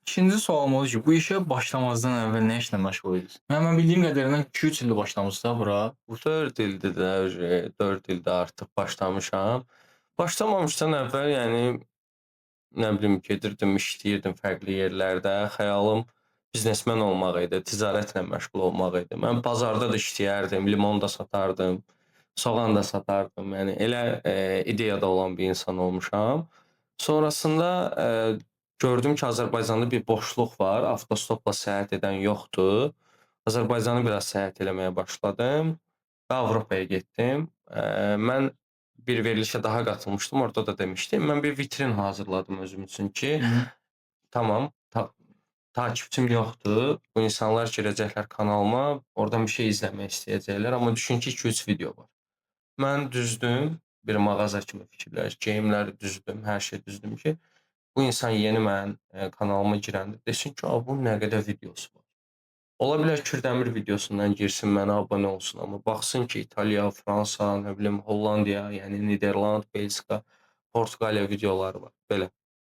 İkinci sualım odur ki, bu işə başlamazdan əvvəl nə işlə məşğul idiniz? Mən bildiyim qədərilə 2-3 ildir başlamısınız da bura. Bu 4 ildir də, 4 ildir artıq başlamışam. Başlamamışdan əvvəl, yəni, nə bilim, gedirdim, işləyirdim fərqli yerlərdə. Xəyalım biznesmen olmaq idi, ticarətlə məşğul olmaq idi. Mən bazarda da işləyərdim, limon da satardım, soğan da satardım. Yəni elə ideyada olan bir insan olmuşam. Sonrasında gördüm ki, Azərbaycanda bir boşluq var, avtostopla səyahət edən yoxdur. Azərbaycanı biraz səyahət eləməyə başladım və Avropaya getdim. Mən bir verilişə daha qatılmışdım, orada da demişdim. Mən bir vitrin hazırladım özüm üçün ki, Hı hı. tamam, takipçim yoxdur. Bu insanlar girəcəklər kanalıma, oradan bir şey izləmək istəyəcəklər, amma düşün ki, 2-3 video var. Mən düzdüm, bir mağaza kimi fikirləş, geyimləri düzdüm, hər şey düzdüm ki, bu insan yeni mənim kanalıma girəndə desin ki, a, bunun nə qədər videosu var. Ola bilər Kürdəmir videosundan girsin, mənə abunə olsun, amma baxsın ki, İtaliya, Fransa, nə bilim, Hollandiya, yəni Niderland, Belçika, Portuqaliya videoları var, belə.